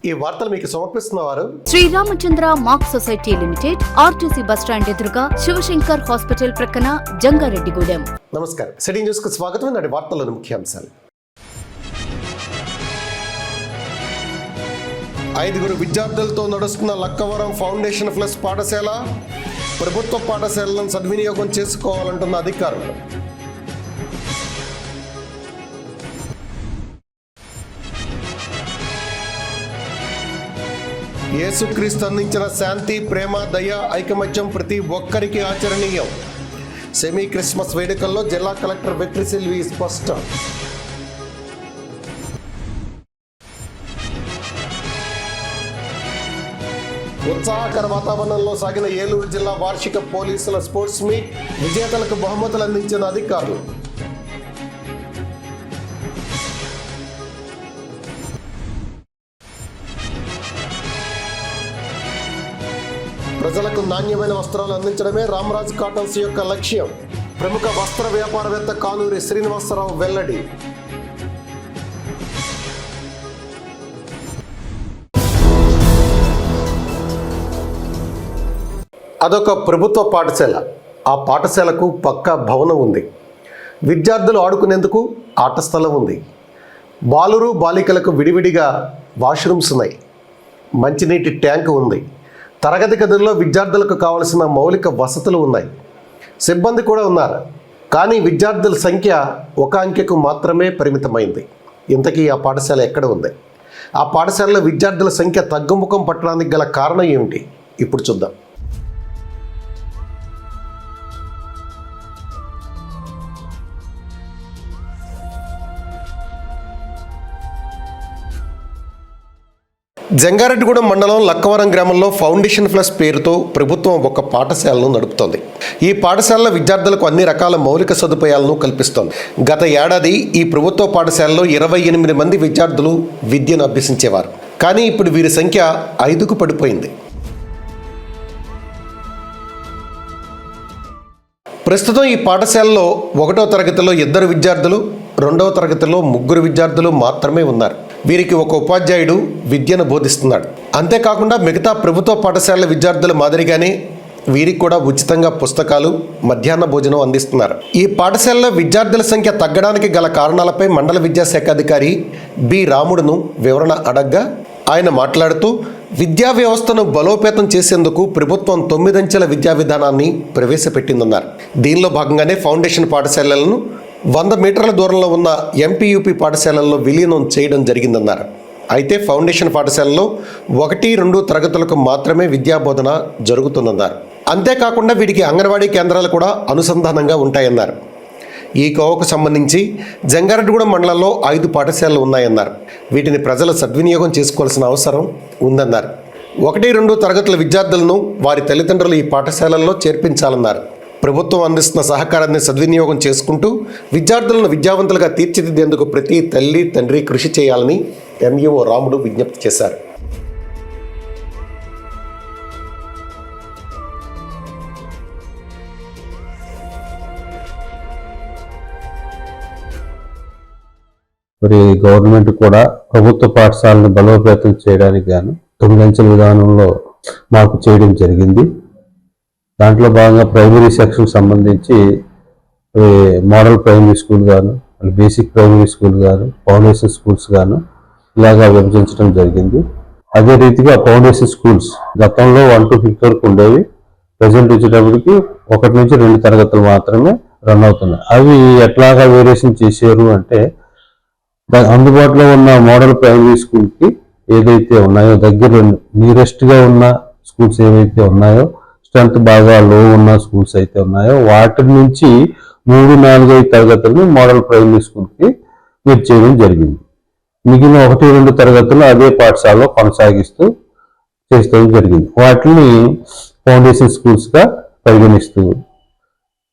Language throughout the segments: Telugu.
ఈ వార్తలు మీకు సమర్పిస్తున్నవారు Sriramachandra mark society limited, RTC bus stand ఎదురుగా, శివశంకర్ హాస్పిటల్ ప్రక్కన, జంగారెడ్డిగూడెం. నమస్కారం. సిటీ న్యూస్ కు స్వాగతం. నాటి వార్తల్లోని ముఖ్యాంశాలు. 5 విద్యార్థులతో నడుస్తున్న లక్కవరం ఫౌండేషన్ ప్లస్ పాఠశాల. ప్రభుత్వ పాఠశాలను సద్వినియోగం చేసుకోవాలంటున్న అధికారులు. యేసుక్రీస్తు అందించిన శాంతి, ప్రేమ, దయ, ఐకమత్యం ప్రతి ఒక్కరికి ఆచరణీయం. సెమీ క్రిస్మస్ వేడుకల్లో జిల్లా కలెక్టర్ వెట్రిసిల్వి స్పష్టం. ఉత్సాహకర వాతావరణంలో సాగిన ఏలూరు జిల్లా వార్షిక పోలీసుల స్పోర్ట్స్ మీట్. విజేతలకు బహుమతులు అందించిన అధికారులు. ప్రజలకు నాణ్యమైన వస్త్రాలు అందించడమే రామరాజ్ కాటన్స్ యొక్క లక్ష్యం. ప్రముఖ వస్త్ర వ్యాపారవేత్త కానూరి శ్రీనివాసరావు వెల్లడి. అదొక ప్రభుత్వ పాఠశాల. ఆ పాఠశాలకు పక్కా భవనం ఉంది. విద్యార్థులు ఆడుకునేందుకు ఆట స్థలం ఉంది. బాలురు బాలికలకు విడివిడిగా వాష్రూమ్స్ ఉన్నాయి. మంచినీటి ట్యాంకు ఉంది. తరగతి గదుల్లో విద్యార్థులకు కావలసిన మౌలిక వసతులు ఉన్నాయి. సిబ్బంది కూడా ఉన్నారు. కానీ విద్యార్థుల సంఖ్య ఒక అంకెకు మాత్రమే పరిమితమైంది. ఇంతకీ ఆ పాఠశాల ఎక్కడ ఉంది? ఆ పాఠశాలలో విద్యార్థుల సంఖ్య తగ్గుముఖం పట్టడానికి గల కారణం ఏమిటి? ఇప్పుడు చూద్దాం. జంగారెడ్డిగూడెం మండలం లక్కవరం గ్రామంలో ఫౌండేషన్ ప్లస్ పేరుతో ప్రభుత్వం ఒక పాఠశాలను నడుపుతోంది. ఈ పాఠశాలలో విద్యార్థులకు అన్ని రకాల మౌలిక సదుపాయాలను కల్పిస్తోంది. గత ఏడాది ఈ ప్రభుత్వ పాఠశాలలో 28 మంది విద్యార్థులు విద్యను అభ్యసించేవారు. కానీ ఇప్పుడు వీరి సంఖ్య 5కు పడిపోయింది. ప్రస్తుతం ఈ పాఠశాలలో 1వ తరగతిలో 2 విద్యార్థులు, 2వ తరగతిలో 3 విద్యార్థులు మాత్రమే ఉన్నారు. వీరికి ఒక ఉపాధ్యాయుడు విద్యను బోధిస్తున్నాడు. అంతేకాకుండా మిగతా ప్రభుత్వ పాఠశాలల విద్యార్థుల మాదిరిగానే వీరికి కూడా ఉచితంగా పుస్తకాలు, మధ్యాహ్న భోజనం అందిస్తున్నారు. ఈ పాఠశాలలో విద్యార్థుల సంఖ్య తగ్గడానికి గల కారణాలపై మండల విద్యాశాఖ అధికారి బి రాముడును వివరణ అడగ్గా ఆయన మాట్లాడుతూ, విద్యా వ్యవస్థను బలోపేతం చేసేందుకు ప్రభుత్వం 9 అంచెల విద్యా విధానాన్ని ప్రవేశపెట్టిందన్నారు. దీనిలో భాగంగానే ఫౌండేషన్ పాఠశాలలను 100 మీటర్ల దూరంలో ఉన్న ఎంపీయూపీ పాఠశాలల్లో విలీనం చేయడం జరిగిందన్నారు. అయితే ఫౌండేషన్ పాఠశాలలో 1, 2 తరగతులకు మాత్రమే విద్యాబోధన జరుగుతుందన్నారు. అంతేకాకుండా వీటికి అంగన్వాడీ కేంద్రాలు కూడా అనుసంధానంగా ఉంటాయన్నారు. ఈ కోవకు సంబంధించి జంగారెడ్డిగూడెం మండలంలో 5 పాఠశాలలు ఉన్నాయన్నారు. వీటిని ప్రజలు సద్వినియోగం చేసుకోవాల్సిన అవసరం ఉందన్నారు. 1, 2 తరగతుల విద్యార్థులను వారి తల్లిదండ్రులు ఈ పాఠశాలల్లో చేర్పించాలన్నారు. ప్రభుత్వం అందిస్తున్న సహకారాన్ని సద్వినియోగం చేసుకుంటూ విద్యార్థులను విద్యావంతులుగా తీర్చిదిద్దేందుకు ప్రతి తల్లి తండ్రి కృషి చేయాలని ఎంఈఓ రాముడు విజ్ఞప్తి చేశారు. మరి గవర్నమెంట్ కూడా ప్రభుత్వ పాఠశాలను బలోపేతం చేయడానికి గాను 9 అంచెల విధానంలో మార్పు చేయడం జరిగింది. దాంట్లో భాగంగా ప్రైమరీ సెక్షన్ సంబంధించి మోడల్ ప్రైమరీ స్కూల్ గాను, బేసిక్ ప్రైమరీ స్కూల్ గాను, ఫౌండేషన్ స్కూల్స్ గాను ఇలాగా విభజించడం జరిగింది. అదే రీతిగా ఫౌండేషన్ స్కూల్స్ గతంలో 1 to 5 వరకు ఉండేవి. ప్రజెంట్ వచ్చేటప్పటికి 1 నుంచి 2 తరగతులు మాత్రమే రన్ అవుతున్నాయి. అవి ఎట్లాగా వేరియేషన్ చేశారు అంటే, అందుబాటులో ఉన్న మోడల్ ప్రైమరీ స్కూల్కి ఏదైతే ఉన్నాయో, దగ్గర నియరెస్ట్గా ఉన్న స్కూల్స్ ఏవైతే ఉన్నాయో, స్ట్రెంత్ బాగా లో ఉన్న స్కూల్స్ అయితే ఉన్నాయో, వాటి నుంచి 3, 4, 5 తరగతులను మోడల్ ప్రైమరీ స్కూల్కి మీరు చేయడం జరిగింది. మిగిలిన 1, 2 తరగతులు అదే పాఠశాలలో కొనసాగిస్తూ చేస్తూ జరిగింది. వాటిని ఫౌండేషన్ స్కూల్స్గా పరిగణిస్తూ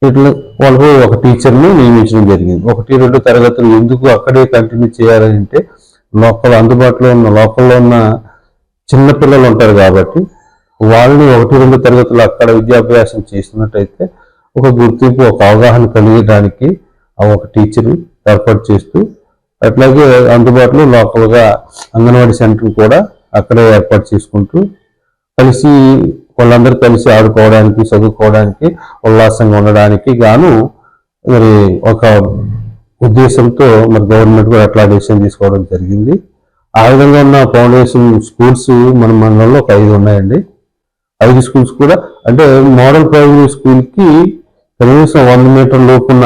ఇట్లా వాళ్ళకు ఒక టీచర్ని నియమించడం జరిగింది. 1, 2 తరగతులు ఎందుకు అక్కడే కంటిన్యూ చేయాలంటే, అందుబాటులో ఉన్న లోకల్లో ఉన్న చిన్నపిల్లలు ఉంటారు కాబట్టి వాళ్ళని 1, 2 తరగతులు అక్కడ విద్యాభ్యాసం చేసినట్టయితే ఒక గుర్తింపు, ఒక అవగాహన కలిగడానికి ఒక టీచర్ ఏర్పాటు చేస్తూ, అట్లాగే అందుబాటులో లోకల్గా అంగన్వాడీ సెంటర్ కూడా అక్కడే ఏర్పాటు చేసుకుంటూ కలిసి వాళ్ళందరూ కలిసి ఆడుకోవడానికి, చదువుకోవడానికి, ఉల్లాసంగా ఉండడానికి గాను మరి ఒక ఉద్దేశంతో మరి గవర్నమెంట్ కూడా అట్లా డెసిషన్ తీసుకోవడం జరిగింది. ఆ విధంగా ఉన్న ఫౌండేషన్ స్కూల్స్ మన మండలంలో ఒక 5 ఉన్నాయండి. 5 స్కూల్స్ కూడా అంటే మోడల్ ప్రైమరీ స్కూల్కి కనీసం 100 మీటర్ లోపున్న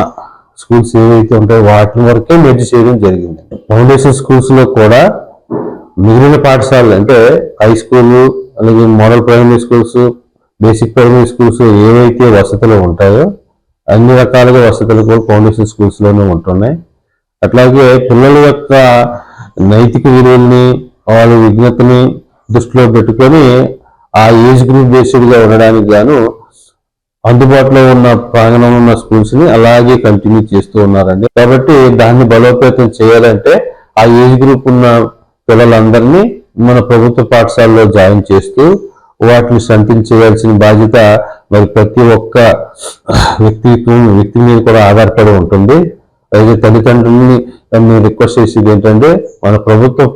స్కూల్స్ ఏవైతే ఉంటాయో వాటి వరకే మెర్జ్ చేయడం జరిగింది. ఫౌండేషన్ స్కూల్స్ లో కూడా మిగిలిన పాఠశాలలు అంటే హై స్కూల్, అలాగే model primary schools, basic primary schools ఏవైతే వసతులు ఉంటాయో అన్ని రకాలుగా వసతులు కూడా ఫౌండేషన్ స్కూల్స్ లోనే ఉంటున్నాయి. అట్లాగే పిల్లల యొక్క నైతిక విలువల్ని, వాళ్ళ విజ్ఞతని దృష్టిలో పెట్టుకొని ఆ ఏజ్ గ్రూప్ బేస్డ్ గా ఉండడానికి గాను అందుబాటులో ఉన్న ప్రాంగణంలో ఉన్న స్కూల్స్ ని అలాగే కంటిన్యూ చేస్తూ ఉన్నారండి. కాబట్టి దాన్ని బలోపేతం చేయాలంటే ఆ ఏజ్ గ్రూప్ ఉన్న పిల్లలందరినీ మన ప్రభుత్వ పాఠశాలలో జాయిన్ చేస్తూ వాటిని స్ట్రెంథెన్ చేయాల్సిన బాధ్యత మరి ప్రతి ఒక్క వ్యక్తి మీద కూడా ఆధారపడి ఉంటుంది. అయితే తల్లిదండ్రులని రిక్వెస్ట్ చేసేది ఏంటంటే మన ప్రభుత్వం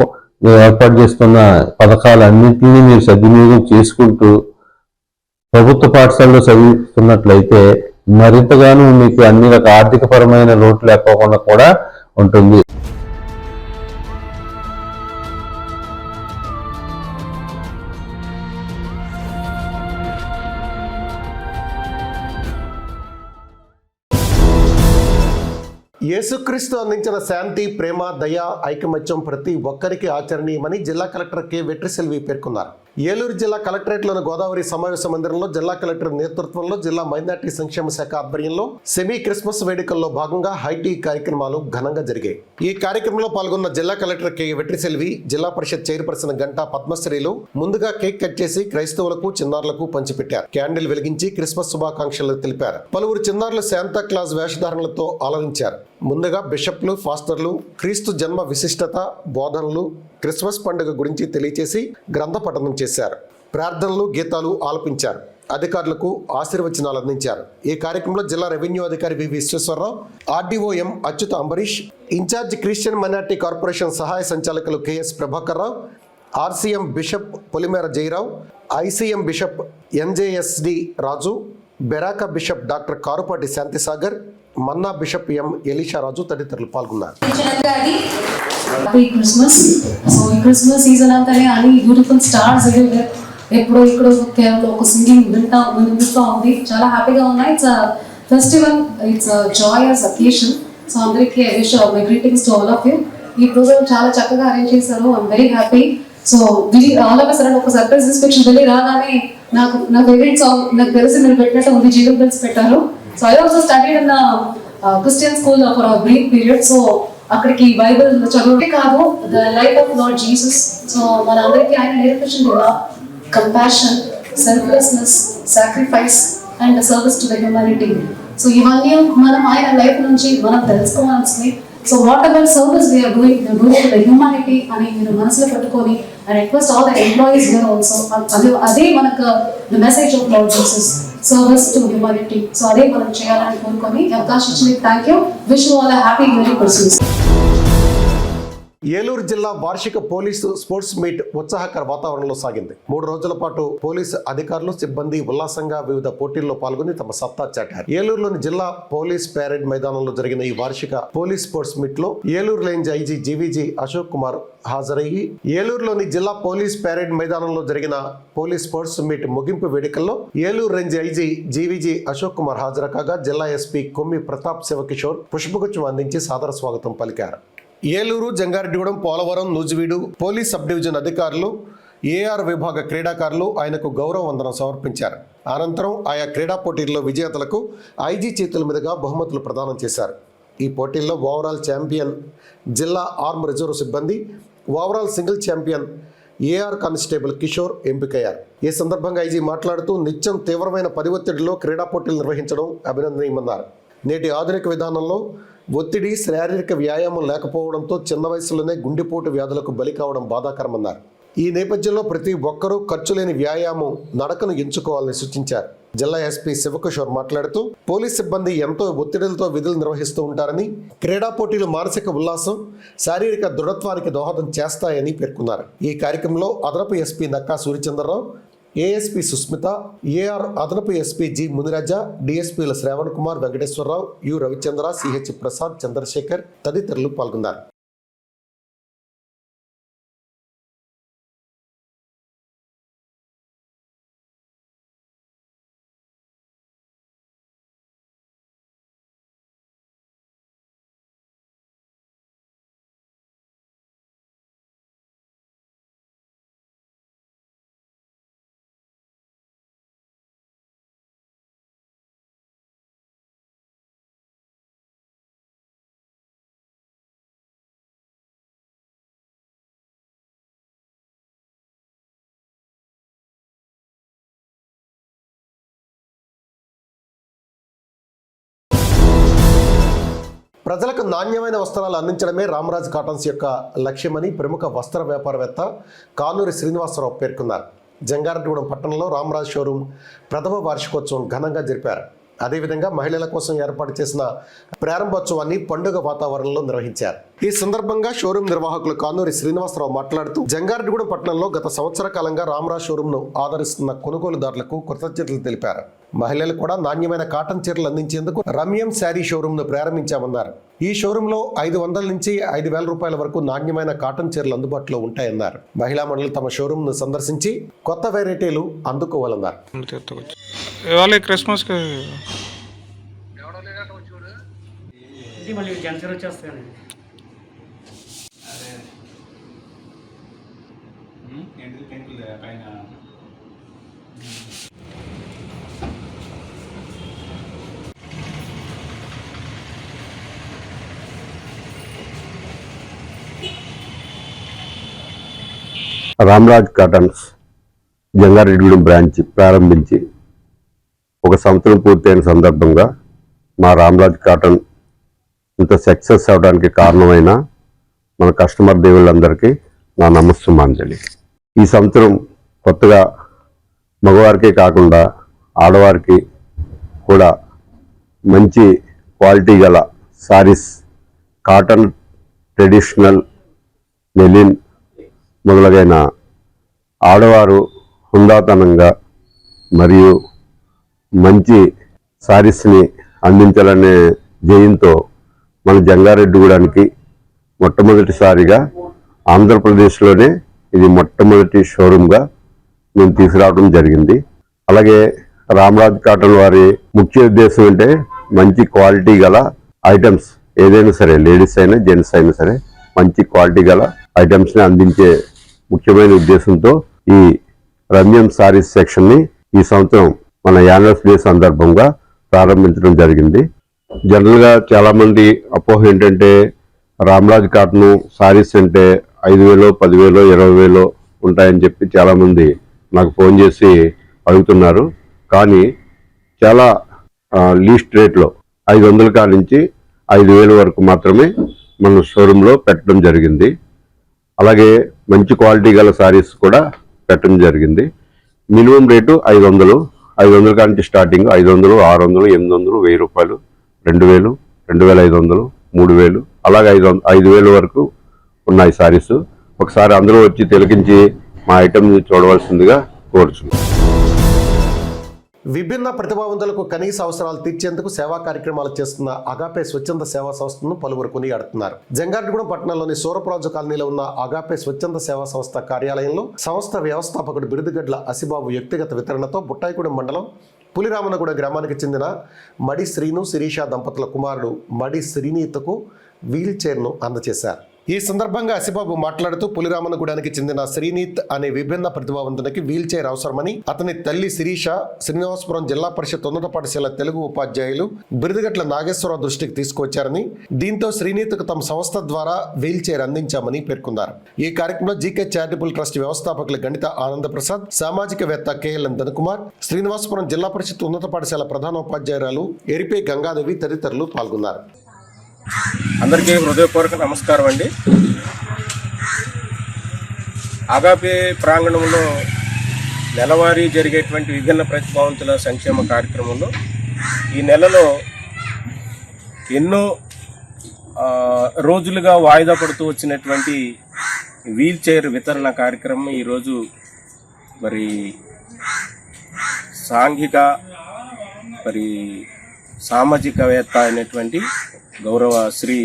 ఏర్పాటు చేస్తున్న పథకాలన్నింటినీ మీరు సద్వినియోగం చేసుకుంటూ ప్రభుత్వ పాఠశాలలో చదువుతున్నట్లయితే మరింతగానూ మీకు అన్ని రకాల ఆర్థిక పరమైన లోటు లేకపోకుండా కూడా ఉంటుంది. యేసుక్రీస్తు అందించిన శాంతి, ప్రేమ, దయ, ఐకమత్యం ప్రతి ఒక్కరికి ఆచరణీయమని జిల్లా కలెక్టర్ కె వెట్రిసెల్వి పేర్కొన్నారు. ఏలూరు జిల్లా కలెక్టరేట్లోని గోదావరి సమావేశ మందిరంలో జిల్లా కలెక్టర్ నేతృత్వంలో జిల్లా మైనార్టీ సంక్షేమ శాఖ ఆధ్వర్యంలో సెమీ క్రిస్మస్ వేడుకల్లో భాగంగా హైటీ కార్యక్రమాలు ఘనంగా జరిగాయి. ఈ కార్యక్రమంలో పాల్గొన్న జిల్లా కలెక్టర్ కె వెట్రిసెల్వి, జిల్లా పరిషత్ చైర్పర్సన్ గంటా పద్మశ్రీలు ముందుగా కేక్ కట్ చేసి క్రైస్తవులకు, చిన్నారులకు పంచిపెట్టారు. క్యాండిల్ వెలిగించి క్రిస్మస్ శుభాకాంక్షలు తెలిపారు. పలువురు చిన్నారులు శాంతా క్లాజ్ వేషధారణలతో అలరించారు. ముందుగా బిషప్లు, ఫాస్టర్లు క్రీస్తు జన్మ విశిష్టత, బోధనలు, క్రిస్మస్ పండుగ గురించి తెలియచేసి గ్రంథ పఠనం చేశారు. ప్రార్థనలు, గీతాలు ఆలపించారు. అధికారులకు ఆశీర్వచనాలు అందించారు. ఈ కార్యక్రమంలో జిల్లా రెవెన్యూ అధికారి V Visweswararao, RDO M Achyutha Ambareesh, in charge Christian minority corporation సహాయ సంచాలకులు KS Prabhakar Rao, RCM bishop Polimera Jayarao, ICM bishop NJSD Raju, Beracah bishop doctor Karupati Shanthisagar, Manna bishop M Elisha Raju తదితరులు పాల్గొన్నారు. క్రిస్మస్ సీజన్ అంతానే అని బ్యూటిఫుల్ స్టార్స్ ఎప్పుడో ఇక్కడ కేవలం ఒక సింగింగ్ వింటూ ఉంది. చాలా హ్యాపీగా ఉన్నాయి. It's festival, it's joyous occasion. So అందరికీ I wish my greetings to all of you. ఈ ప్రోగ్రామ్ చాలా చక్కగా అరేంజ్ చేశారు. I'm very happy. So all of sudden ఒక సర్ప్రైజ్ ఇన్స్పెక్షన్ వెళ్ళి రాగానే నా ఫేవరెట్ సాంగ్ నాకు తెలిసి మీరు పెట్టినట్టు ఉంది, జీవన్ బిల్స్ పెట్టారు. So I also studied in Christian school for a brief period. So అక్కడికి బైబిల్ చదువుతే కాదు, the life of Lord Jesus. So మన అందరికీ ఆయన నేర్పించింది love, compassion, selflessness, sacrifice and service to the humanity. So ఇవన్నీ మనం ఆయన లైఫ్ నుంచి మనం తెలుసుకోవాల్సింది. So whatever service we are doing to the humanity అని మీరు మనసులో పెట్టుకొని I request all the employees here also. అదే మనకు the message of Lord Jesus, service to humanity. So అదే మనం చేయాలని కోరుకొని అవకాశం ఇచ్చింది. Thank you. Wish you all happy merry Christmas. Eluru జిల్లా వార్షిక పోలీసు స్పోర్ట్స్ మీట్ ఉత్సాహకర వాతావరణంలో సాగింది. 3 రోజుల పాటు పోలీసు అధికారులు, సిబ్బంది ఉల్లాసంగా వివిధ పోటీల్లో పాల్గొని తమ సత్తా చాటారు. ఏలూరులోని జిల్లా పోలీస్ పెరేడ్ మైదానంలో జరిగిన ఈ వార్షిక పోలీస్ స్పోర్ట్స్ మీట్ లో Eluru range IG GVG Ashok Kumar హాజరయ్యి ఏలూరులోని జిల్లా పోలీస్ పెరేడ్ మైదానంలో జరిగిన పోలీస్ స్పోర్ట్స్ మీట్ ముగింపు వేడుకల్లో Eluru range IG GVG Ashok Kumar హాజరు కాగా జిల్లా ఎస్పీ కొమ్మి ప్రతాప్ శివకిషోర్ పుష్పగుచ్చం అందించి సాదర స్వాగతం పలికారు. Eluru, Jangareddygudem, Polavaram, Nuzvid police sub division అధికారులు, ఏఆర్ విభాగ క్రీడాకారులు ఆయనకు గౌరవ వందనం సమర్పించారు. అనంతరం ఆయా క్రీడా పోటీల్లో విజేతలకు ఐజీ చేతుల మీదుగా బహుమతులు ప్రదానం చేశారు. ఈ పోటీల్లో ఓవరాల్ ఛాంపియన్ జిల్లా ఆర్మ్ రిజర్వ్ సిబ్బంది, overall single champion AR constable Kishore ఎంపికయ్యారు. ఈ సందర్భంగా ఐజీ మాట్లాడుతూ నిత్యం తీవ్రమైన పని ఒత్తిడిలో క్రీడా పోటీలు నిర్వహించడం అభినందనీయమన్నారు. నేటి ఆధునిక విధానంలో ఒత్తిడి, శారీరక వ్యాయామం లేకపోవడంతో చిన్న వయసులోనే గుండెపోటు వ్యాధులకు బలి కావడం బాధాకరమన్నారు. ఈ నేపథ్యంలో ప్రతి ఒక్కరూ ఖర్చు లేని వ్యాయామం నడకను ఎంచుకోవాలని సూచించారు. జిల్లా ఎస్పీ శివకిషోర్ మాట్లాడుతూ పోలీస్ సిబ్బంది ఎంతో ఒత్తిడిలతో విధులు నిర్వహిస్తూ ఉంటారని, క్రీడా పోటీలు మానసిక ఉల్లాసం, శారీరక దృఢత్వానికి దోహదం చేస్తాయని పేర్కొన్నారు. ఈ కార్యక్రమంలో అదనపు SP Nakka Suryachandrarao, ASP Susmitha, AR అదనపు ఎస్పీ జి మునిరాజ, డిఎస్పీల శ్రావణ్ కుమార్, వెంకటేశ్వరరావు, యు రవిచంద్ర, సిహెచ్ ప్రసాద్, చంద్రశేఖర్ తదితరులు పాల్గొన్నారు. ప్రజలకు నాణ్యమైన వస్త్రాలు అందించడమే రామరాజ్ కాటన్స్ యొక్క లక్ష్యమని ప్రముఖ వస్త్ర వ్యాపారవేత్త కానూరి శ్రీనివాసరావు పేర్కొన్నారు. జంగారెడ్డిగూడెం పట్టణంలో రామరాజ్ షోరూం ప్రథమ వార్షికోత్సవం ఘనంగా జరిపారు. అదేవిధంగా మహిళల కోసం ఏర్పాటు చేసిన ప్రారంభోత్సవాన్ని పండుగ వాతావరణంలో నిర్వహించారు. ఈ సందర్భంగా షోరూం నిర్వాహకులు కానూరి శ్రీనివాసరావు మాట్లాడుతూ జంగారెడ్డిగూడెం పట్టణంలో గత సంవత్సర కాలంగా రామరాజ్ షోరూంను ఆదరిస్తున్న కొనుగోలుదారులకు కృతజ్ఞతలు తెలిపారు. మహిళలు కూడా నాణ్యమైన కాటన్ చీరలు అందించేందుకు రమ్యం శారీ షోరూంను ప్రారంభించామన్నారు. ఈ షోరూంలో 500 నుంచి 5,000 రూపాయల వరకు నాణ్యమైన కాటన్ చీరలు అందుబాటులో ఉంటాయన్నారు. మహిళా మండలి తమ షోరూంను సందర్శించి కొత్త వెరైటీలు అందుకోవాలన్నారు. రామరాజ్ కాటన్స్ జంగారెడ్డిగూడెం బ్రాంచ్ ప్రారంభించి 1 సంవత్సరం పూర్తయిన సందర్భంగా మా రామరాజ్ కాటన్ ఇంత సక్సెస్ అవడానికి కారణమైన మన కస్టమర్ దేవుళ్ళందరికీ నా నమస్సుమాంజలి. ఈ సంవత్సరం కొత్తగా మగవారికే కాకుండా ఆడవారికి కూడా మంచి క్వాలిటీ గల సారీస్, కాటన్, ట్రెడిషనల్, మెలిన్ మొదలగైన ఆడవారు హుందాతనంగా మరియు మంచి సారీస్ని అందించాలనే ధ్యేయంతో మన జంగారెడ్డిగూడానికి మొట్టమొదటిసారిగా ఆంధ్రప్రదేశ్లోనే ఇది మొట్టమొదటి షోరూమ్గా మేము తీసుకురావడం జరిగింది. అలాగే రామరాజ్ కాటన్ వారి ముఖ్య ఉద్దేశం అంటే మంచి క్వాలిటీ గల ఐటమ్స్ ఏదైనా సరే, లేడీస్ అయినా జెంట్స్ అయినా సరే, మంచి క్వాలిటీ గల ఐటమ్స్ని అందించే ముఖ్యమైన ఉద్దేశంతో ఈ రమ్యం సారీస్ సెక్షన్ని ఈ సంవత్సరం మన యానివర్సరీ డే సందర్భంగా ప్రారంభించడం జరిగింది. జనరల్గా చాలామంది అపోహ ఏంటంటే రామరాజ్ కాటన్ సారీస్ అంటే 5,000, 10,000, 20,000 ఉంటాయని చెప్పి చాలామంది నాకు ఫోన్ చేసి అడుగుతున్నారు. కానీ చాలా లీస్ట్ రేట్లో 500 కాడ నుంచి 5,000 వరకు మాత్రమే మన షోరూంలో పెట్టడం జరిగింది. అలాగే మంచి క్వాలిటీ గల సారీస్ కూడా పెట్టడం జరిగింది. మినిమం రేటు 500 కాడ నుంచి స్టార్టింగ్ 500, 600, 800, 1,000 రూపాయలు, 2,000, 2,500, 3,000 అలాగే 5,000 వరకు ఉన్నాయి సారీస్. ఒకసారి అందరూ వచ్చి తిలకించి మా ఐటమ్ చూడవలసిందిగా కోరుచున్నాం. విభిన్న ప్రతిభావంతులకు కనీస అవసరాలు తీర్చేందుకు సేవా కార్యక్రమాలు చేస్తున్న అగాపే స్వచ్ఛంద సేవా సంస్థను పలువురు కొనియాడుతున్నారు. జంగారెడ్డిగూడెం పట్టణంలోని సూరప్రాజు కాలనీలో ఉన్న అగాపే స్వచ్ఛంద సేవా సంస్థ కార్యాలయంలో సంస్థ వ్యవస్థాపకుడు బిరుదుగడ్ల అసిబాబు వ్యక్తిగత వితరణతో బుట్టాయిగూడెం మండలం పులిరామనగూడ గ్రామానికి చెందిన మడి శ్రీను, శిరీష దంపతుల కుమారుడు మడి శ్రీనీత్కు వీల్ చైర్ను అందజేశారు. ఈ సందర్భంగా అసిబాబు మాట్లాడుతూ పులిరామనగూడానికి చెందిన శ్రీనీత్ అనే విభిన్న ప్రతిభావంతునికి వీల్ చైర్ అవసరమని, అతని తల్లి శిరీష శ్రీనివాసపురం జిల్లా పరిషత్ ఉన్నత పాఠశాల తెలుగు ఉపాధ్యాయులు బిరుదుగట్ల నాగేశ్వరరావు దృష్టికి తీసుకొచ్చారని, దీంతో శ్రీనీత్కు తమ సంస్థ ద్వారా వీల్ చైర్ అందించామని పేర్కొన్నారు. ఈ కార్యక్రమంలో జీకే చారిటబుల్ ట్రస్ట్ వ్యవస్థాపకులు గణిత ఆనందప్రసాద్, సామాజికవేత్త కేఎల్ఎన్ ధనకుమార్, శ్రీనివాసపురం జిల్లా పరిషత్ ఉన్నత పాఠశాల ప్రధానోపాధ్యాయురాలు ఎరిపే గంగాదేవి తదితరులు పాల్గొన్నారు. అందరికీ హృదయపూర్వక నమస్కారం అండి. అగాపే ప్రాంగణంలో నెలవారీ జరిగేటువంటి విభిన్న ప్రతిభావంతుల సంక్షేమ కార్యక్రమంలో ఈ నెలలో ఎన్నో రోజులుగా వాయిదా పడుతూ వచ్చినటువంటి వీల్ చైర్ వితరణ కార్యక్రమం ఈరోజు మరి సాంఘిక సామాజికవేత్త అయినటువంటి గౌరవ శ్రీ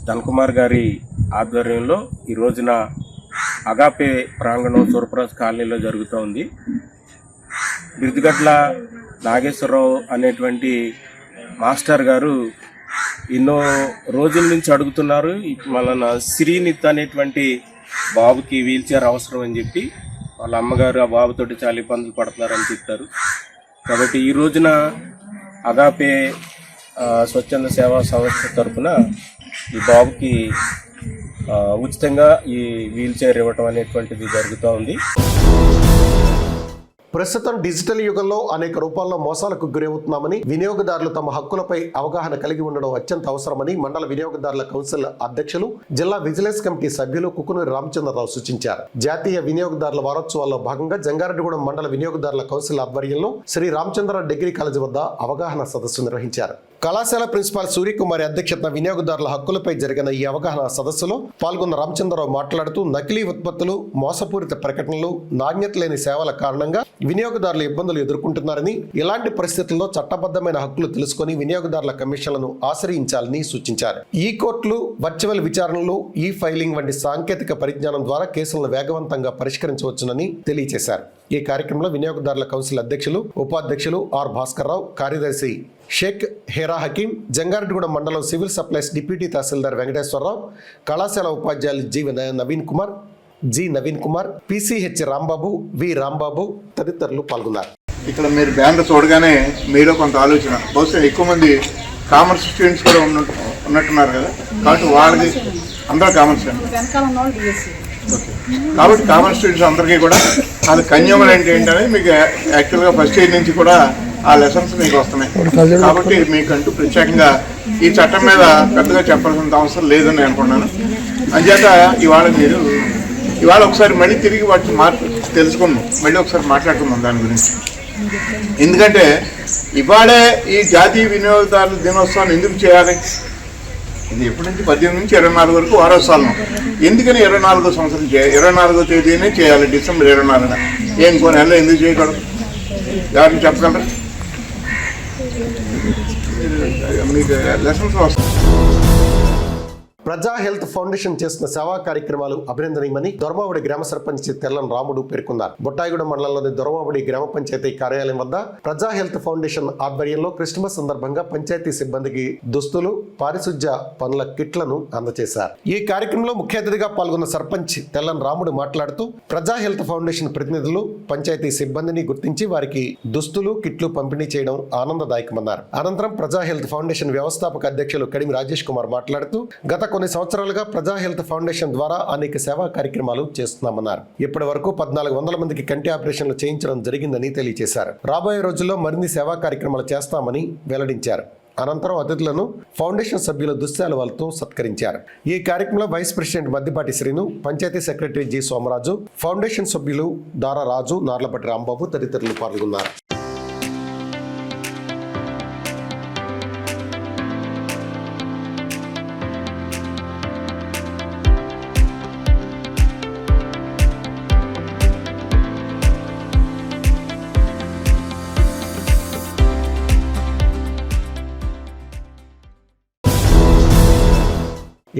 ధన్కుమార్ గారి ఆధ్వర్యంలో ఈ రోజున అగాపే ప్రాంగణం సూర్యప్రకాశ్ కాలనీలో జరుగుతూ ఉంది. బిర్దిగడ్ల నాగేశ్వరరావు అనేటువంటి మాస్టర్ గారు ఎన్నో రోజుల నుంచి అడుగుతున్నారు, మన శ్రీనిత్ అనేటువంటి బాబుకి వీల్ చైర్ అవసరం అని చెప్పి వాళ్ళ అమ్మగారు ఆ బాబుతోటి చాలా ఇబ్బందులు పడుతున్నారని చెప్తారు. కాబట్టి ఈ రోజున అగాపే స్వచ్ఛంద సేవా సంస్థ తరఫున ఈ బాబుకి ఉచితంగా ఈ వీల్ చైర్ ఇవ్వటం అనేటువంటిది జరుగుతూ ఉంది. ప్రస్తుతం డిజిటల్ యుగంలో అనేక రూపాల్లో మోసాలకు గురవుతున్నామని, వినియోగదారులు తమ హక్కులపై అవగాహన కలిగి ఉండడం అత్యంత అవసరమని మండల వినియోగదారుల కౌన్సిల్ అధ్యక్షులు, జిల్లా విజిలెన్స్ కమిటీ సభ్యులు కుకునూరి రామచంద్రరావు సూచించారు. జాతీయ వినియోగదారుల వారోత్సవాల్లో భాగంగా జంగారెడ్డిగూడెం మండల వినియోగదారుల కౌన్సిల్ ఆధ్వర్యంలో శ్రీ రామచంద్ర డిగ్రీ కాలేజీ వద్ద అవగాహన సదస్సు నిర్వహించారు. కళాశాల ప్రిన్సిపాల్ సూర్యకుమారి అధ్యక్షతన వినియోగదారుల హక్కులపై జరిగిన ఈ అవగాహన సదస్సులో పాల్గొన్న రామచంద్రరావు మాట్లాడుతూ నకిలీ ఉత్పత్తులు, మోసపూరిత ప్రకటనలు, నాణ్యత లేని సేవల కారణంగా వినియోగదారులు ఇబ్బందులు ఎదుర్కొంటున్నారని, ఇలాంటి పరిస్థితుల్లో చట్టబద్ధమైన హక్కులు తెలుసుకుని వినియోగదారుల కమిషన్లను ఆశ్రయించాలని సూచించారు. ఈ కోర్టులు, వర్చువల్ విచారణలు, ఈ ఫైలింగ్ వంటి సాంకేతిక పరిజ్ఞానం ద్వారా కేసులను వేగవంతంగా పరిష్కరించవచ్చునని తెలియజేశారు. ఈ కార్యక్రమంలో వినియోగదారుల కౌన్సిల్ అధ్యక్షులు, ఉపాధ్యక్షులు ఆర్ భాస్కర్రావు, కార్యదర్శి షేక్ హేరా హకీం, జంగారెడ్డిగూడెం మండలం సివిల్ సప్లైస్ డిప్యూటీ తహసీల్దార్ వెంకటేశ్వరరావు, కళాశాల ఉపాధ్యాయులు జి నవీన్ కుమార్, పిసిహెచ్ రాంబాబు, వి రాంబాబు తదితరులు పాల్గొన్నారు. ఇక్కడ మీరు బ్యానర్ చూడగానే మీలో కొంత ఆలోచన, బహుశా ఎక్కువ మంది కామర్స్ స్టూడెంట్స్ కూడా ఉన్నట్టున్నారు కదా, కాబట్టి వాళ్ళకి అందరూ కామర్స్ ఓకే. కాబట్టి కామర్స్ స్టూడెంట్స్ అందరికీ కూడా అది కన్యూమర్ అంటే ఏంటనేది మీకు యాక్చువల్గా ఫస్ట్ ఇయర్ నుంచి కూడా ఆ లెసన్స్ మీకు వస్తున్నాయి. కాబట్టి మీకంటూ ప్రత్యేకంగా ఈ చట్టం మీద పెద్దగా చెప్పాల్సిన అవసరం లేదని అనుకున్నాను. అంచేత ఇవాళ ఒకసారి మళ్ళీ తిరిగి వాటిని తెలుసుకుందాం, మళ్ళీ ఒకసారి మాట్లాడుకుందాం దాని గురించి. ఎందుకంటే ఇవాళే ఈ జాతీయ వినియోగదారుల దినోత్సవాన్ని ఎందుకు చేయాలి? ఇది ఎప్పటి నుంచి 18 నుంచి 24 వరకు వారోత్సవాలను. ఎందుకని 24వ సంవత్సరం 24వ తేదీనే చేయాలి, డిసెంబర్ 24న? ఏం కొన్ని నెలలో ఎందుకు చేయకూడదు? ఎవరిని చెప్పగలరా? మీకు లెసన్స్ వస్తాయి. ప్రజా హెల్త్ ఫౌండేషన్ చేస్తున్న సేవా కార్యక్రమాలు అభినందనీయమని దొరమావుడి గ్రామ సర్పంచ్ తెల్లం రాముడు పేర్కొన్నారు. బొట్టాయిగూడెం మండలంలోని దొరమావుడి గ్రామ పంచాయతీ కార్యాలయం వద్ద ప్రజా హెల్త్ ఫౌండేషన్ ఆధ్వర్యంలో క్రిస్మస్ సందర్భంగా పంచాయతీ సిబ్బందికి దుస్తులు, పారిశుధ్య పనుల కిట్లను అందజేశారు. ఈ కార్యక్రమంలో ముఖ్య అతిథిగా పాల్గొన్న సర్పంచ్ తెల్లం రాముడు మాట్లాడుతూ ప్రజా హెల్త్ ఫౌండేషన్ ప్రతినిధులు పంచాయతీ సిబ్బందిని గుర్తించి వారికి దుస్తులు, కిట్లు పంపిణీ చేయడం ఆనందదాయకమన్నారు. అనంతరం ప్రజా హెల్త్ ఫౌండేషన్ వ్యవస్థాపక అధ్యక్షులు కడిమి రాజేష్ కుమార్ మాట్లాడుతూ గత కొన్ని సంవత్సరాలుగా ప్రజా హెల్త్ ఫౌండేషన్ ద్వారా అనేక సేవా కార్యక్రమాలు చేస్తున్నామన్నారు. ఇప్పటి వరకు 1400 మందికి కంటి ఆపరేషన్లు చేయించడం జరిగిందని తెలియజేశారు. రాబోయే రోజుల్లో మరిన్ని సేవా కార్యక్రమాలు చేస్తామని వెల్లడించారు. అనంతరం అతిథులను ఫౌండేషన్ సభ్యుల దుశ్శాలువాలతో సత్కరించారు. ఈ కార్యక్రమంలో vice president Maddipati Srinu, panchayati secretary G Somaraju, foundation సభ్యులు దారా రాజు, నార్లపట్టి రాంబాబు తదితరులు పాల్గొన్నారు.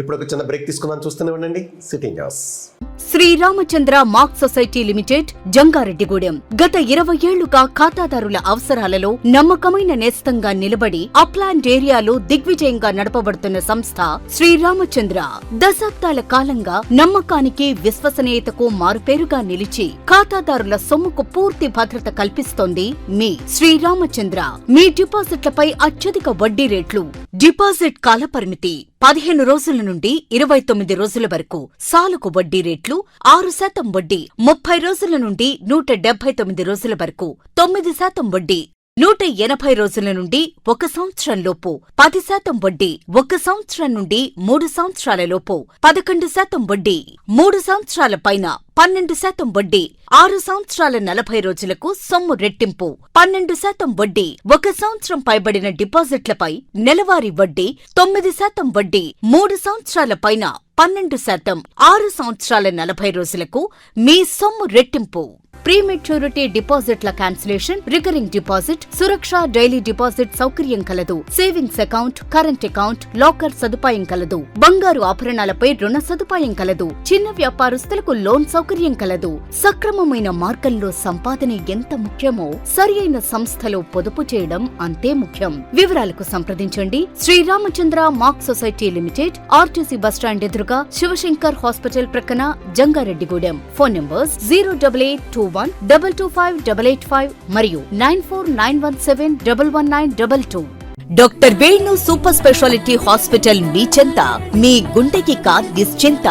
ఇప్పుడు ఒక చిన్న బ్రేక్ తీసుకుందాం, చూస్తూనే ఉండండి city news. Sriramachandra mark society limited, Jangareddygudem గత 20 ఏళ్లుగా ఖాతాదారుల అవసరాలలో నమ్మకమైన నేస్తంగా నిలబడి అప్లాండ్ ఏరియాలో దిగ్విజయంగా నడపబడుతున్న సంస్థ శ్రీరామచంద్ర. దశాబ్దాల కాలంగా నమ్మకానికి, విశ్వసనీయతకు మారుపేరుగా నిలిచి ఖాతాదారుల సొమ్ముకు పూర్తి భద్రత కల్పిస్తోంది మీ శ్రీరామచంద్ర. మీ డిపాజిట్లపై అత్యధిక వడ్డీ రేట్లు, డిపాజిట్ కాలపరిమితి 15 రోజుల నుండి 29 రోజుల వరకు, సాలుకు వడ్డీ రేట్లు 6% వడ్డీ, 30 రోజుల నుండి 179 రోజుల వరకు 9% వడ్డీ. 180 రోజుల నుండి 1 సంవత్సరం లోపు 10% వడ్డీ, 1 సంవత్సరం నుండి 3 సంవత్సరాల లోపు 11% వడ్డీ, 3 సంవత్సరాల పైన 12% వడ్డీ, 6 సంవత్సరాల 40 రోజులకు సొమ్ము రెట్టింపు 12% వడ్డీ, 1 సంవత్సరం పైబడిన డిపాజిట్లపై నెలవారీ వడ్డీ 9% వడ్డీ, 3 సంవత్సరాల పైన 12%, 6 సంవత్సరాల 40 రోజులకు మీ సొమ్ము రెట్టింపు. ప్రీమెచ్యూరిటీ డిపాజిట్ల క్యాన్సిలేషన్, రికరింగ్ డిపాజిట్, సురక్ష డైలీ డిపాజిట్ సౌకర్యం కలదు. Savings account, current account, locker సదుపాయం కలదు. బంగారు ఆభరణాలపై రుణ సదుపాయం కలదు. చిన్న వ్యాపారస్తులకు లోన్ సౌకర్యం కలదు. సక్రమమైన మార్గంలో సంపాదన ఎంత ముఖ్యమో సరియైన సంస్థలో పొదుపు చేయడం అంతే ముఖ్యం. వివరాలకు సంప్రదించండి. Sriramachandra mark society limited, RTC bus stand ఎదురుగా, శివశంకర్ హాస్పిటల్ ప్రక్కన, జంగారెడ్డిగూడెం. ఫోన్ నంబర్స్ 08821225885 మరియు 9491711922. Doctor Venu super speciality hospital మీ చెంత. మీ గుండెకి నిశ్చింత.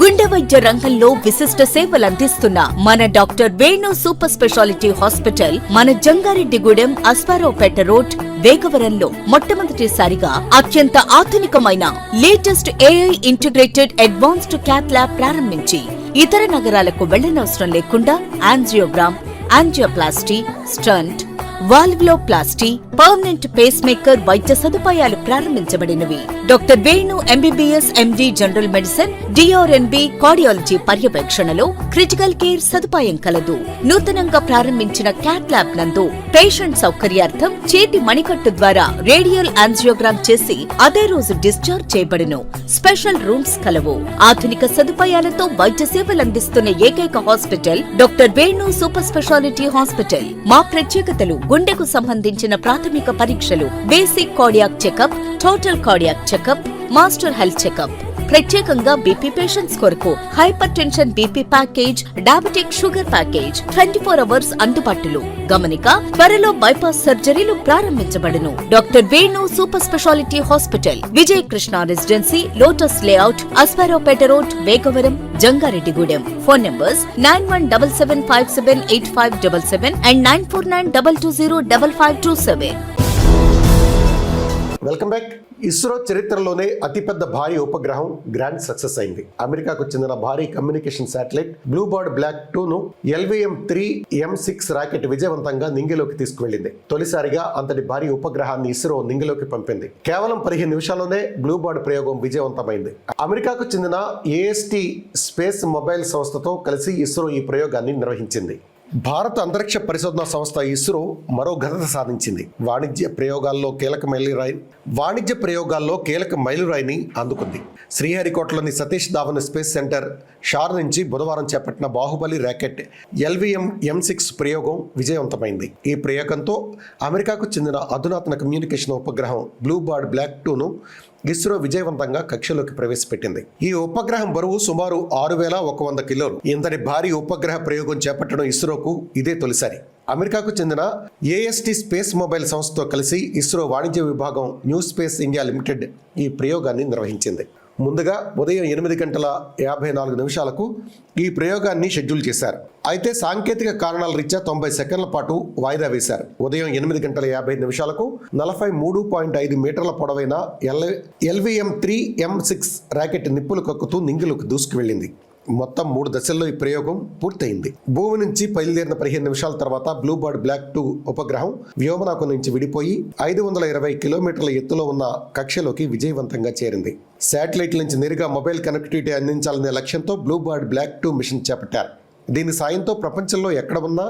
గుండె వైద్య రంగంలో విశిష్ట సేవలందిస్తున్న మన doctor Venu super speciality hospital మన జంగారెడ్డిగూడెం, అస్పారావుపేట రోడ్, వేగవరంలో మొట్టమొదటిసారిగా అత్యంత ఆధునికమైన latest AI integrated advanced cath lab ప్రారంభించి ఇతర నగరాలకు వెళ్లనవసరం లేకుండా angiogram, angioplasty, stent, valvuloplasty, permanent pacemaker వైద్య సదుపాయాలు ప్రారంభించబడినవి. Doctor Venu MBBS MD general medicine, DrNB cardiology పర్యవేక్షణలో క్రిటికల్ కేర్ సదుపాయం కలదు. నూతనంగా ప్రారంభించిన క్యాట్ ల్యాబ్ నందు పేషెంట్ సౌకర్యార్థం చేతి మణికట్టు ద్వారా రేడియల్ యాంజియోగ్రామ్ చేసి అదే రోజు డిశ్చార్జ్ చేయబడును. స్పెషల్ రూమ్స్ కలవు. ఆధునిక సదుపాయాలతో వైద్య సేవలందిస్తున్న ఏకైక hospital doctor Venu super speciality hospital. మా ప్రత్యేకతలు: గుండెకు సంబంధించిన ప్రాథమిక పరీక్షలు, basic cardiac checkup, total cardiac checkup, master health checkup. ప్రత్యేకంగా బీపీ పేషెంట్స్ కొరకు hypertension BP package, diabetic sugar package 24 hours అందుబాటులో. గమనిక: త్వరలో బైపాస్ సర్జరీలు ప్రారంభించబడును. Doctor Venu super speciality hospital, Vijay Krishna residency, lotus layout, Aswaraopeta road, Vegavaram, Jangareddygudem. Phone numbers 9177578577 and 9492205527. Welcome back. ISRO చరిత్రలోనే అతిపెద్ద భారీ ఉపగ్రహం గ్రాండ్ సక్సెస్ అయింది. అమెరికాకు చెందిన భారీ కమ్యూనికేషన్ శాటిలైట్ బ్లూబర్డ్ బ్లాక్ 2ను LVM-3 M6 రాకెట్ విజయవంతంగా నింగిలోకి తీసుకువెళ్లింది. తొలిసారిగా అంతటి భారీ ఉపగ్రహాన్ని ఇస్రో నింగిలోకి పంపింది. కేవలం 15 నిమిషాల్లోనే బ్లూబర్డ్ ప్రయోగం విజయవంతమైంది. అమెరికాకు చెందిన AST స్పేస్ మొబైల్ సంస్థతో కలిసి ఇస్రో ఈ ప్రయోగాన్ని నిర్వహించింది. భారత అంతరిక్ష పరిశోధనా సంస్థ ఇస్రో మరో ఘనత సాధించింది. వాణిజ్య ప్రయోగాల్లో కీలక మైలురాయిని అందుకుంది. శ్రీహరికోటలోని సతీష్ ధావన్ స్పేస్ సెంటర్ షార్ నుంచి బుధవారం చేపట్టిన బాహుబలి రాకెట్ LVM-M6 ప్రయోగం విజయవంతమైంది. ఈ ప్రయోగంతో అమెరికాకు చెందిన అధునాతన కమ్యూనికేషన్ ఉపగ్రహం బ్లూబర్డ్ బ్లాక్ 2ను ఇస్రో విజయవంతంగా కక్షలోకి ప్రవేశపెట్టింది. ఈ ఉపగ్రహం బరువు సుమారు 6100 కిలోలు. ఇంతటి భారీ ఉపగ్రహ ప్రయోగం చేపట్టడం ఇస్రోకు ఇదే తొలిసారి. అమెరికాకు చెందిన AST స్పేస్ మొబైల్ సంస్థతో కలిసి ఇస్రో వాణిజ్య విభాగం న్యూ స్పేస్ ఇండియా లిమిటెడ్ ఈ ప్రయోగాన్ని నిర్వహించింది. ముందుగా ఉదయం 8:54 ఈ ప్రయోగాన్ని షెడ్యూల్ చేశారు. అయితే సాంకేతిక కారణాల రీత్యా 90 సెకండ్ల పాటు వాయిదా వేశారు. ఉదయం 8:50 43.5 మీటర్ల పొడవైన LVM-3 M6 రాకెట్ నిప్పులు కక్కుతూ నింగిలోకి దూసుకువెళ్లింది. మొత్తం 3 దశల్లో ఈ ప్రయోగం పూర్తయింది. భూమి నుంచి బయలుదేరిన 15 నిమిషాల తర్వాత బ్లూబర్డ్ బ్లాక్ 2 ఉపగ్రహం వ్యోమనౌక నుంచి విడిపోయి 520 కిలోమీటర్ల ఎత్తులో ఉన్న కక్షలోకి విజయవంతంగా చేరింది. శాటిలైట్ నుంచి నేరుగా మొబైల్ కనెక్టివిటీ అందించాలనే లక్ష్యంతో బ్లూబర్డ్ బ్లాక్ 2 మిషన్ చేపట్టారు. దీని సాయంతో ప్రపంచంలో ఎక్కడ ఉన్నా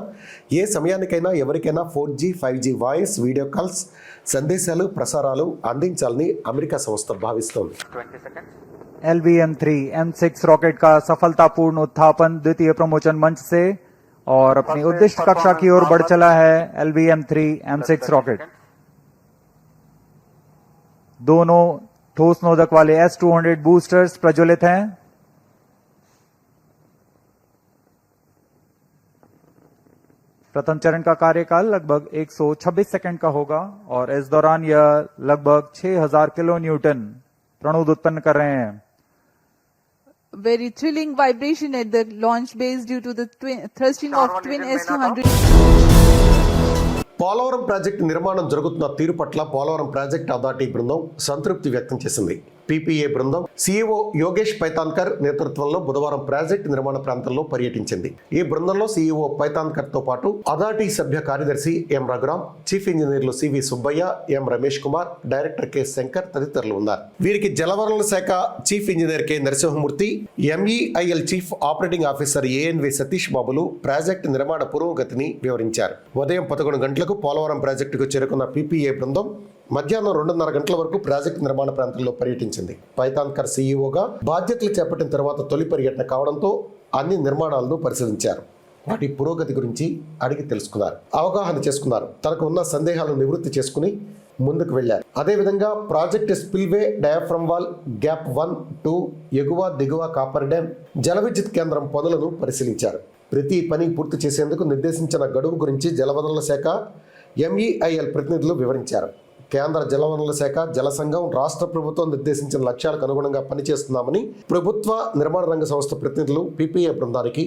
ఏ సమయానికైనా ఎవరికైనా 4G 5G voice, video calls, సందేశాలు, ప్రసారాలు అందించాలని అమెరికా సంస్థ భావిస్తోంది. LVM-3 M6 रॉकेट का सफलतापूर्ण उत्थापन द्वितीय प्रमोचन मंच से और अपनी उद्दिष्ट कक्षा की ओर बढ़ चला है। LVM-3 M6 रॉकेट दोनों ठोस नोदक वाले S-200 बूस्टर्स प्रज्वलित हैं। प्रथम चरण का कार्यकाल लगभग 126 सेकंड का होगा और इस दौरान यह लगभग 6000 किलो न्यूटन प्रणोद उत्पन्न कर रहे हैं। Very thrilling vibration at the launch base due to the thrusting of twin S-200. Polavaram project నిర్మాణం జరుగుతున్న తీరు పట్ల పోలవరం ప్రాజెక్టు అథారిటీ బృందం సంతృప్తి వ్యక్తం చేసింది. పీపీఏ బృందం సీఈఓ యోగేష్ పైతాన్కర్ నేతృత్వంలో బుధవారం ప్రాజెక్టు నిర్మాణ ప్రాంతంలో పర్యటించింది. ఈ బృందంలో సీఈఓ పైతాన్కర్ తో పాటు అథారిటీ సభ్య కార్యదర్శి ఎం రఘురామ్, చీఫ్ ఇంజనీర్లు సివి సుబ్బయ్య, ఎం రమేష్ కుమార్, డైరెక్టర్ కె శంకర్ తదితరులు ఉన్నారు. వీరికి జలవనరుల శాఖ chief engineer K Narasimhamurthy, MEIL chief operating officer ANV Satish బాబులు ప్రాజెక్టు నిర్మాణ పురోగతిని వివరించారు. ఉదయం 11 గంటలకు పోలవరం ప్రాజెక్టుకు చేరుకున్న పీపీఏ బృందం మధ్యాహ్నం 2:30 గంటల వరకు ప్రాజెక్టు నిర్మాణ ప్రాంతంలో పర్యటించింది. పైతాన్కర్ సీఈఓగా బాధ్యతలు చేపట్టిన తర్వాత తొలి పర్యటన కావడంతో అన్ని నిర్మాణాలను పరిశీలించారు. వాటి పురోగతి గురించి అడిగి తెలుసుకున్నారు, అవగాహన చేసుకున్నారు. తనకు ఉన్న సందేహాలను నివృత్తి చేసుకుని ముందుకు వెళ్లారు. అదేవిధంగా project spillway, diaphragm wall, gap 1, 2, ఎగువ దిగువ కాపర్ డ్యాం, జల విద్యుత్ కేంద్రం పనులను పరిశీలించారు. ప్రతి పని పూర్తి చేసేందుకు నిర్దేశించిన గడువు గురించి జలవనరుల శాఖ, ఎంఈఐఎల్ ప్రతినిధులు వివరించారు. కేంద్ర జలవనరుల శాఖ, జల సంఘం, రాష్ట్ర ప్రభుత్వం నిర్దేశించిన లక్ష్యాలకు అనుగుణంగా పనిచేస్తున్నామని ప్రభుత్వ నిర్మాణ రంగ సంస్థ ప్రతినిధులు పీపీఏ బృందానికి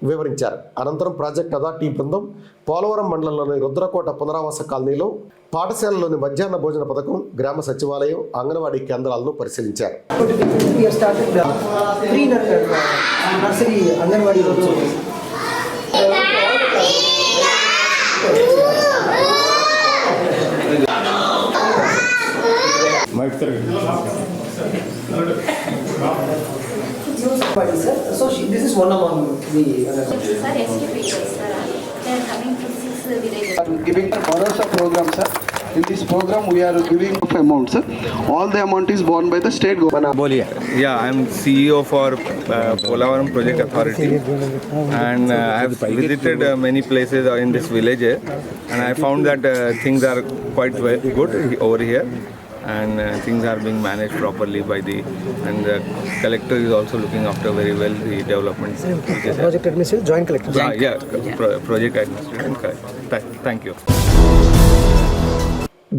వివరించారు. అనంతరం ప్రాజెక్ట్ అథారిటీ బృందం పోలవరం మండలంలోని రుద్రకోట పునరావాస కాలనీలో పాఠశాలలోని మధ్యాహ్న భోజన పథకం, గ్రామ సచివాలయం, అంగన్వాడీ కేంద్రాలను పరిశీలించారు. So this is one among the giving a Bharosa program, sir. In this program we are giving amount, sir. All the amount is borne by the state government. Yeah, I'm CEO for Polavaram Project Authority, and I have visited many places in this village, and I found that things are quite good over here, and things are being managed properly by the collector is also looking after very well the development. project administrator, joint collector. Project administrator. Thank you.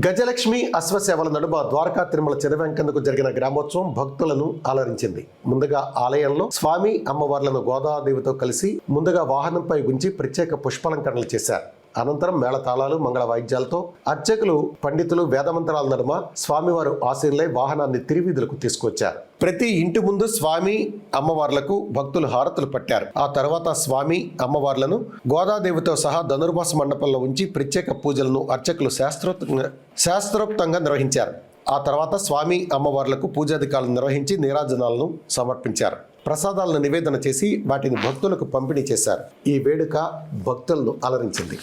Gajalakshmi అశ్వసేవల నడుమ ద్వారకా తిరుమల చెరువెంకందుకు జరిగిన గ్రామోత్సవం భక్తులను అలరించింది. ముందుగా ఆలయంలో స్వామి అమ్మవార్లను గోదాదేవితో కలిసి ముందుగా వాహనంపై ఉంచి ప్రత్యేక పుష్పాలంకరణలు చేశారు. అనంతరం మేళతాళాలు, మంగళ వాయిద్యాలతో అర్చకులు, పండితులు వేదమంత్రాల నడుమ స్వామివారు ఆశీనులై వాహనాన్ని తిరువీధులకు తీసుకొచ్చారు. ప్రతి ఇంటి ముందు స్వామి అమ్మవార్లకు భక్తులు హారతులు పట్టారు. ఆ తర్వాత స్వామి అమ్మవార్లను గోదాదేవితో సహా ధనుర్మాస మండపంలో ఉంచి ప్రత్యేక పూజలను అర్చకులు శాస్త్రోక్తంగా నిర్వహించారు. ఆ తర్వాత స్వామి అమ్మవార్లకు పూజాధికారులు నిర్వహించి నీరాజనాలను సమర్పించారు. ప్రసాదాలను నివేదన చేసి వాటిని భక్తులకు పంపిణీ చేశారు. ఈ వేడుక భక్తులను అలరించింది.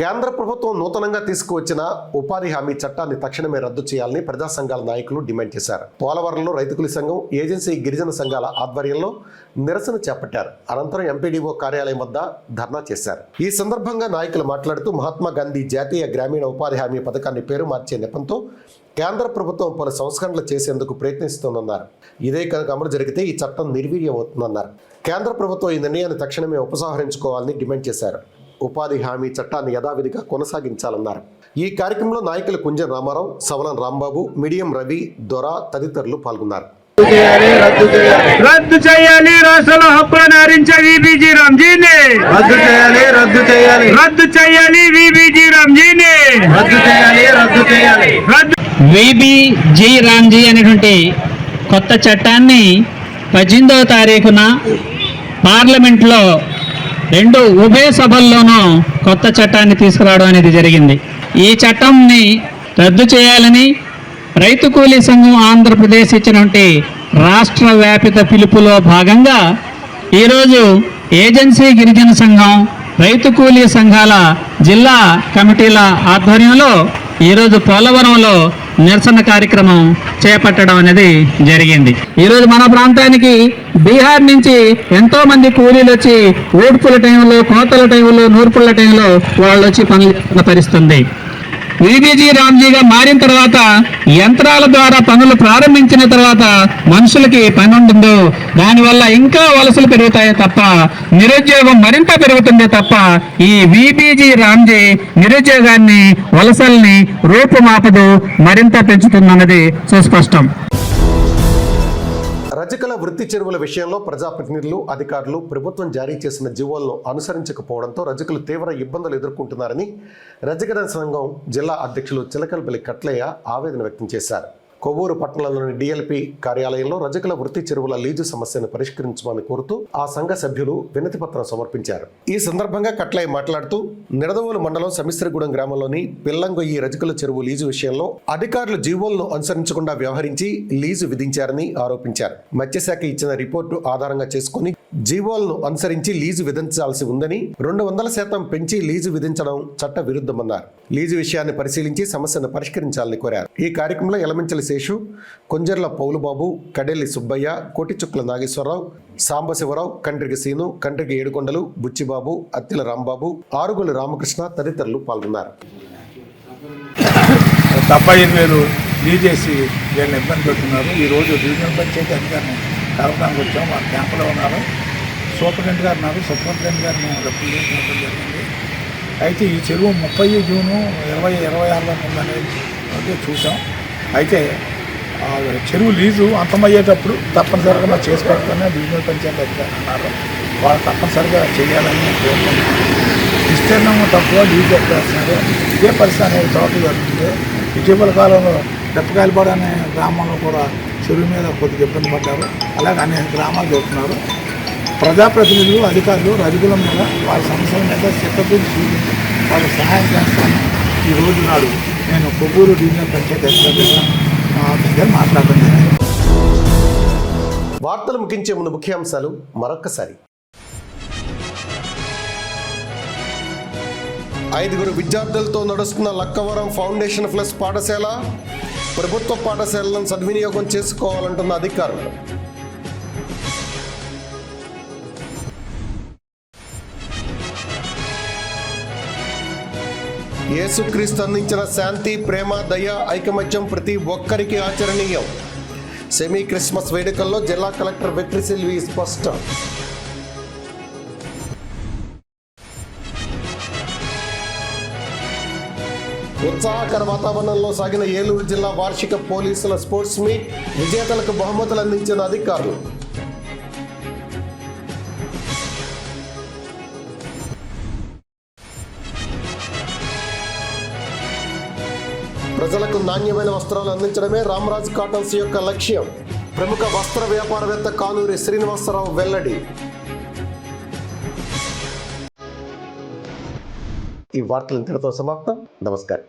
కేంద్ర ప్రభుత్వం నూతనంగా తీసుకువచ్చిన ఉపాధి హామీ చట్టాన్ని తక్షణమే రద్దు చేయాలని ప్రజా సంఘాల నాయకులు డిమాండ్ చేశారు. పోలవరంలో రైతు కూలీ సంఘం, ఏజెన్సీ గిరిజన సంఘాల ఆధ్వర్యంలో నిరసన చేపట్టారు. అనంతరం ఎంపీడీఓ కార్యాలయం వద్ద ధర్నా చేశారు. ఈ సందర్భంగా నాయకులు మాట్లాడుతూ మహాత్మా గాంధీ జాతీయ గ్రామీణ ఉపాధి హామీ పథకాన్ని పేరు మార్చే నెపంతో కేంద్ర ప్రభుత్వం పలు సంస్కరణలు చేసేందుకు ప్రయత్నిస్తోందన్నారు. ఇదే కనుక అమలు జరిగితే ఈ చట్టం నిర్వీర్యం అవుతుందన్నారు. కేంద్ర ప్రభుత్వం ఈ నిర్ణయాన్ని తక్షణమే ఉపసంహరించుకోవాలని డిమాండ్ చేశారు. ఉపాధి హామీ చట్టాన్ని యథావిధిగా కొనసాగించాలన్నారు. ఈ కార్యక్రమంలో నాయకులు కుంజన్ రామారావు, సవలం రాంబాబు, మిడియం రవి, దొర తదితరులు పాల్గొన్నారు. రద్దు చేయాలి రాష్ట్రంలో హక్కులను హరించే విబిజీ రామ్జీని రద్దు చేయాలి, రద్దు చేయాలి, రద్దు చేయాలి విబిజీ రామ్జీని రద్దు చేయాలి, రద్దు చేయాలి. విబిజీ రామ్జీ అనేటువంటి కొత్త చట్టాన్ని 18వ తారీఖున పార్లమెంట్లో 2 ఉభయ సభల్లోనూ కొత్త చట్టాన్ని తీసుకురావడం అనేది జరిగింది. ఈ చట్టంని రద్దు చేయాలని రైతు కూలీ సంఘం ఆంధ్రప్రదేశ్ ఇచ్చినటువంటి రాష్ట్ర వ్యాపిత పిలుపులో భాగంగా ఈరోజు ఏజెన్సీ గిరిజన సంఘం, రైతు కూలీ సంఘాల జిల్లా కమిటీల ఆధ్వర్యంలో ఈరోజు పోలవరంలో నిరసన కార్యక్రమం చేపట్టడం అనేది జరిగింది. ఈరోజు మన ప్రాంతానికి బీహార్ నుంచి ఎంతో మంది కూలీలు వచ్చి ఊడ్పుల టైంలో, కోతల టైంలో, నూర్పుల టైంలో వాళ్ళు వచ్చి పనులు చేస్తున్న పరిస్థితుంది. విబిజీ రామ్జీగా మారిన తర్వాత యంత్రాల ద్వారా పనులు ప్రారంభించిన తర్వాత మనుషులకి పని ఉంటుందో దానివల్ల ఇంకా వలసలు పెరుగుతాయి తప్ప నిరుద్యోగం మరింత పెరుగుతుంది తప్ప ఈ విబిజీ రామ్జీ నిరుద్యోగాన్ని, వలసల్ని రూపుమాపదు, మరింత పెంచుతుందన్నది సుస్పష్టం. రజకుల వృత్తి చెరువుల విషయంలో ప్రజాప్రతినిధులు, అధికారులు ప్రభుత్వం జారీ చేసిన జీవోలను అనుసరించకపోవడంతో రజకులు తీవ్ర ఇబ్బందులు ఎదుర్కొంటున్నారని రజక సంఘం జిల్లా అధ్యక్షులు చిలకలపల్లి కట్లయ్య ఆవేదన వ్యక్తం చేశారు. కొవ్వూరు పట్టణంలోని డిఎల్పి కార్యాలయంలో రజకుల వృత్తి చెరువుల లీజు సమస్యను పరిష్కరించమని కోరుతూ ఆ సంఘ సభ్యులు వినతి పత్రం సమర్పించారు. ఈ సందర్భంగా కట్లయ్య మాట్లాడుతూ నిడదవోలు మండలం సమిశ్రగూడెం గ్రామంలోని పిల్లంగొయ్యి రజకుల చెరువు లీజు విషయంలో అధికారులు జీవోలను అనుసరించకుండా వ్యవహరించి లీజు విధించారని ఆరోపించారు. మత్స్యశాఖ ఇచ్చిన రిపోర్టు ఆధారంగా చేసుకుని జీవోలను అనుసరించి లీజు విధించాల్సి ఉందని, 200% పెంచి లీజు విధించడం చట్ట విరుద్ధమన్నారు. లీజు విషయాన్ని పరిశీలించి సమస్యను పరిష్కరించాలని కోరారు. ఈ కార్యక్రమంలో ఎలమంచలి శేషు, కొంజర్ల పౌలుబాబు, కడెల్లి సుబ్బయ్య, కోటిచుక్కల నాగేశ్వరరావు, సాంబశివరావు, కండ్రిగ సీను, కండ్రిగ ఏడుకొండలు, బుచ్చిబాబు, అత్తిల రాంబాబు, ఆరుగుల రామకృష్ణ తదితరులు పాల్గొన్నారు. 75,000 లీజేసి వీళ్ళని ఇబ్బంది పెడుతున్నారు. ఈరోజు డివిజనల్ పంచాయతీ అధికారిని కలపడానికి వచ్చాం. మా క్యాంపులో ఉన్నారు. సూపరింటెండెంట్ గారు ఉన్నారు. సూపరింటెండెంట్ గారు మేము రిప్రజెంట్ జరిగింది. అయితే ఈ చెరువు 30 జూను 2026లో ఉందనేది చూసాం. అయితే చెరువు లీజు అంతమయ్యేటప్పుడు తప్పనిసరిగా మనం చేసి పెడతానే డివిజనల్ పంచాయతీ అధికారులు అన్నారు. వాళ్ళు తప్పనిసరిగా చేయాలని కోరుకుంటున్నాం. విస్తీర్ణం తక్కువ లీజు ఎక్కేస్తున్నారు. ఇదే పరిస్థితి అనేది చోట జరుగుతుంది. ఇటీవల కాలంలో దెప్పకాయలపాడు అనే గ్రామంలో కూడా చెరువు మీద కొద్దిగా ఇబ్బంది పడ్డారు. అలాగే అనేక గ్రామాలు జరుగుతున్నారు. ప్రజాప్రతినిధులు, అధికారులు రజకుల మీద వాళ్ళ సమస్యల మీద చిత్తశుద్ధి చూపించి వాళ్ళకి సహాయం చేస్తాను. ఈ రోజు నాడు నేను కొవ్వూరు డివిజనల్ పంచాయతీ అధికారులుగా దగ్గర మాట్లాడడం జరిగింది. వార్తలు ముగించే ముందు ముఖ్యాంశాలు మరొక్కసారి. 5 విద్యార్థులతో నడుస్తున్న లక్కవరం ఫౌండేషన్ ప్లస్ పాఠశాల. ప్రభుత్వ పాఠశాలను సద్వినియోగం చేసుకోవాలంటున్న అధికారులు. యేసుక్రీస్తు అందించిన శాంతి, ప్రేమ, దయ, ఐకమత్యం ప్రతి ఒక్కరికి ఆచరణీయం. సెమీ క్రిస్మస్ వేడుకల్లో జిల్లా కలెక్టర్ వెట్రిసెల్వి స్పష్టం. ఉత్సాహకర వాతావరణంలో సాగిన ఏలూరు జిల్లా వార్షిక పోలీసుల స్పోర్ట్స్ మీట్. విజేతలకు బహుమతులు అందించిన అధికారులు. ప్రజలకు నాణ్యమైన వస్త్రాలు అందించడమే రామరాజ్ కాటన్స్ యొక్క లక్ష్యం. ప్రముఖ వస్త్ర వ్యాపారవేత్త కానూరి శ్రీనివాసరావు వెల్లడి. ఈ వార్తలు ఇంతటితో సమాప్తం. నమస్కారం.